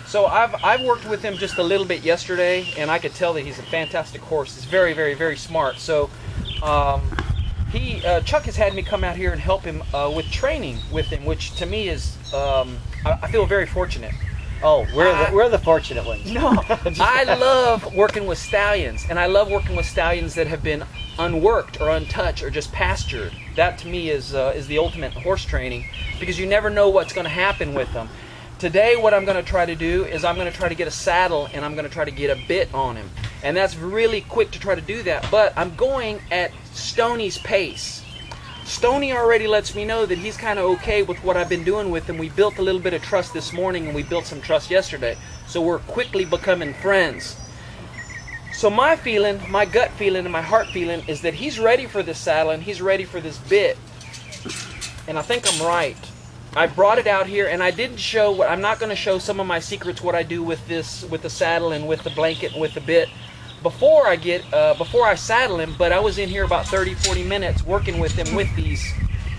So I've worked with him just a little bit yesterday, and I could tell that he's a fantastic horse. He's very, very, very smart. So Chuck has had me come out here and help him with training with him, which to me is I feel very fortunate. Oh, we're the fortunate ones. No, I love working with stallions, and I love working with stallions that have been unworked or untouched or just pastured. That to me is the ultimate horse training, because you never know what's going to happen with them. Today what I'm going to try to do is I'm going to try to get a saddle, and I'm going to try to get a bit on him. And that's really quick to try to do that, but I'm going at Stoney's pace. Stoney already lets me know that he's kind of okay with what I've been doing with him. We built a little bit of trust this morning, and we built some trust yesterday. So we're quickly becoming friends. So my feeling, my gut feeling, and my heart feeling is that he's ready for this saddle, and he's ready for this bit. And I think I'm right. I brought it out here, and I didn't show what I'm not going to show some of my secrets, what I do with this, with the saddle and with the blanket and with the bit before I saddle him. But I was in here about 30-40 minutes working with him with these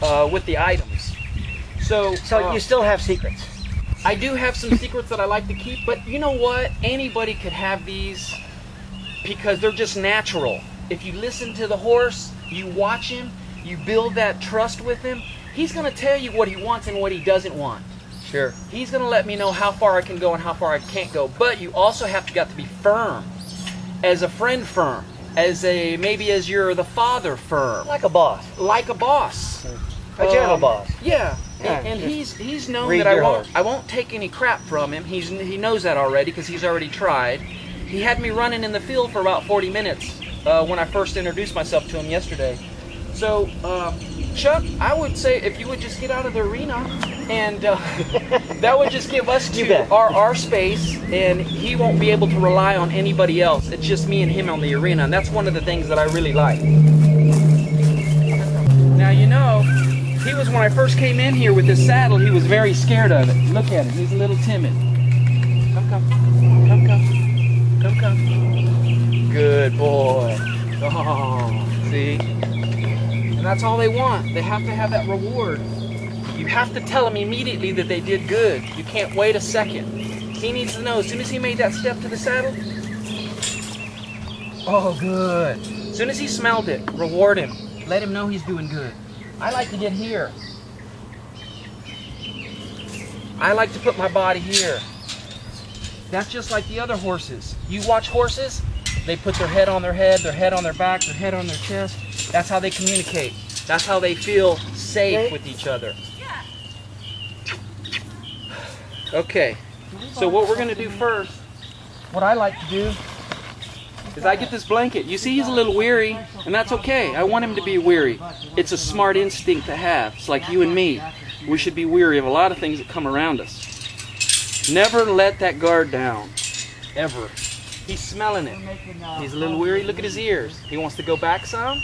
with the items. So you still have secrets. I do have some secrets that I like to keep, but you know what? Anybody could have these because they're just natural. If you listen to the horse, you watch him, you build that trust with him, he's going to tell you what he wants and what he doesn't want. Sure. He's going to let me know how far I can go and how far I can't go. But you also have to be firm. As a friend firm. Maybe as you're the father firm. Like a boss. Like a boss. A gentle boss. Yeah. Yeah. And he's known that I won't take any crap from him. He knows that already because he's already tried. He had me running in the field for about 40 minutes when I first introduced myself to him yesterday. So, Chuck, I would say if you would just get out of the arena, and that would just give us our space, and he won't be able to rely on anybody else. It's just me and him on the arena, and that's one of the things that I really like. Now, you know, he was, when I first came in here with this saddle, he was very scared of it. Look at him, he's a little timid. Come. Good boy. Oh, see? And that's all they want. They have to have that reward. You have to tell them immediately that they did good. You can't wait a second. He needs to know as soon as he made that step to the saddle. Oh, good. As soon as he smelled it, reward him. Let him know he's doing good. I like to get here. I like to put my body here. That's just like the other horses. You watch horses, they put their head on their head on their back, their head on their chest. That's how they communicate. That's how they feel safe with each other. Okay, so what we're going to do first, what I like to do, is I get this blanket. You see he's a little weary, and that's okay. I want him to be weary. It's a smart instinct to have. It's like you and me. We should be weary of a lot of things that come around us. Never let that guard down, ever. He's smelling it. He's a little weary. Look at his ears. He wants to go back some.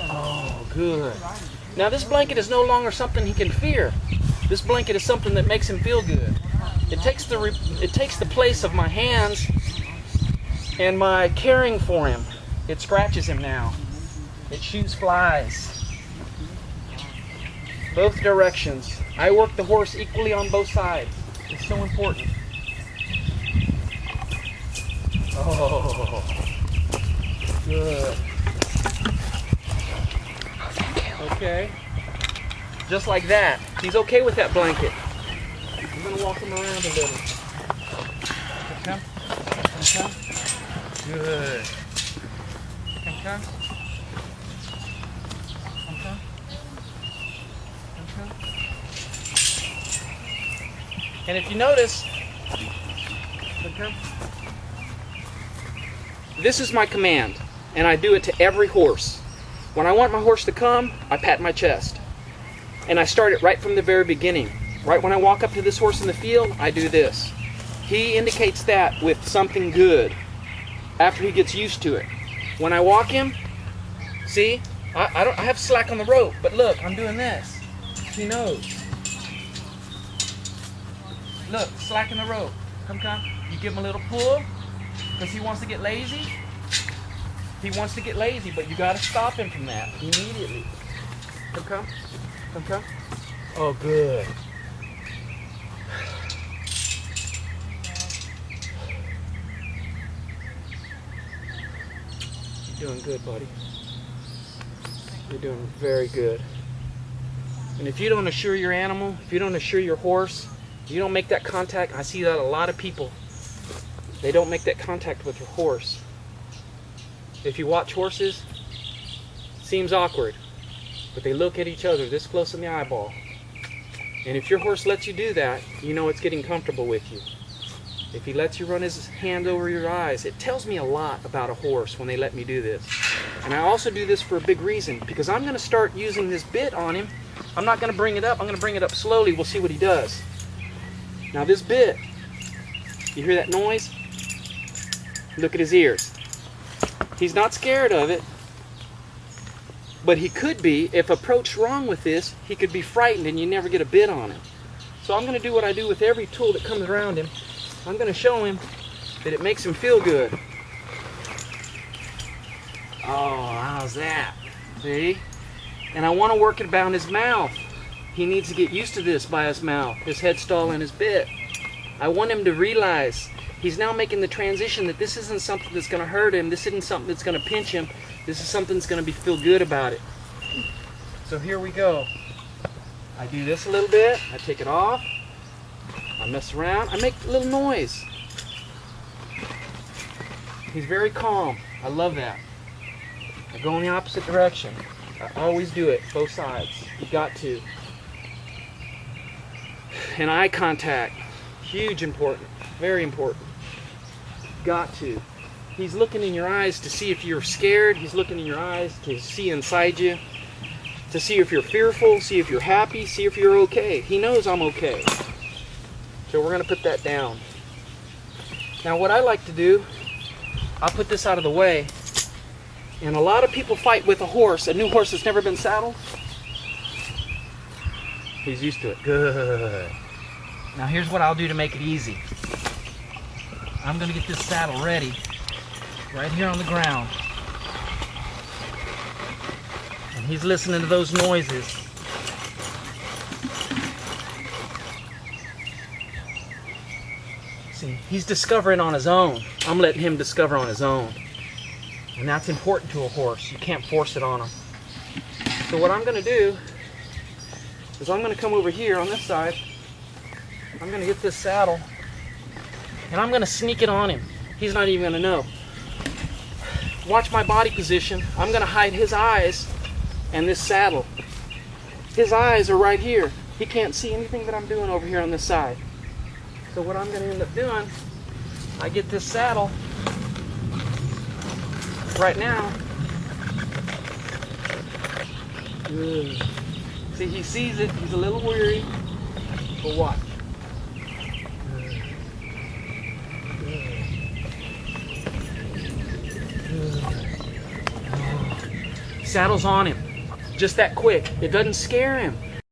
Oh, good. Now this blanket is no longer something he can fear. This blanket is something that makes him feel good. It takes the place of my hands and my caring for him. It scratches him now. It shoots flies. Both directions. I work the horse equally on both sides. It's so important. Oh, good. Okay. Just like that. He's okay with that blanket. I'm going to walk him around a little. Come. Good. Come. And if you notice, this is my command, and I do it to every horse. When I want my horse to come, I pat my chest. And I start it right from the very beginning. Right when I walk up to this horse in the field, I do this. He indicates that with something good after he gets used to it. When I walk him, see, I have slack on the rope, but look, I'm doing this. He knows. Look, slack in the rope. Come. You give him a little pull, because he wants to get lazy. He wants to get lazy, but you got to stop him from that immediately. Come. Oh, good. doing good, buddy. You're doing very good. And if you don't assure your animal, if you don't assure your horse, you don't make that contact. I see that a lot of people, they don't make that contact with their horse. If you watch horses, it seems awkward, but they look at each other this close in the eyeball. And if your horse lets you do that, you know it's getting comfortable with you. If he lets you run his hand over your eyes, it tells me a lot about a horse when they let me do this. And I also do this for a big reason, because I'm going to start using this bit on him. I'm not going to bring it up. I'm going to bring it up slowly. We'll see what he does. Now this bit, you hear that noise? Look at his ears. He's not scared of it, but he could be. If approached wrong with this, he could be frightened and you never get a bit on him. So I'm going to do what I do with every tool that comes around him. I'm going to show him that it makes him feel good. Oh, how's that? See? And I want to work it around his mouth. He needs to get used to this by his mouth, his head stall and his bit. I want him to realize he's now making the transition that this isn't something that's going to hurt him. This isn't something that's going to pinch him. This is something that's going to feel good about it. So here we go. I do this a little bit. I take it off. I mess around. I make a little noise. He's very calm. I love that. I go in the opposite direction. I always do it, both sides. You got to. And eye contact. Huge important. Very important. Got to. He's looking in your eyes to see if you're scared. He's looking in your eyes to see inside you. To see if you're fearful, see if you're happy, see if you're okay. He knows I'm okay. So we're going to put that down. Now what I like to do, I'll put this out of the way. And a lot of people fight with a horse, a new horse that's never been saddled. He's used to it. Good. Now here's what I'll do to make it easy. I'm going to get this saddle ready right here on the ground. And he's listening to those noises. See, he's discovering on his own. I'm letting him discover on his own. And that's important to a horse. You can't force it on him. So what I'm going to do is I'm going to come over here on this side. I'm going to get this saddle and I'm going to sneak it on him. He's not even going to know. Watch my body position. I'm going to hide his eyes and this saddle. His eyes are right here. He can't see anything that I'm doing over here on this side. So what I'm going to end up doing, I get this saddle right now. Good. See, he sees it. He's a little weary. But watch. Good. Good. Good. Saddle's on him. Just that quick. It doesn't scare him.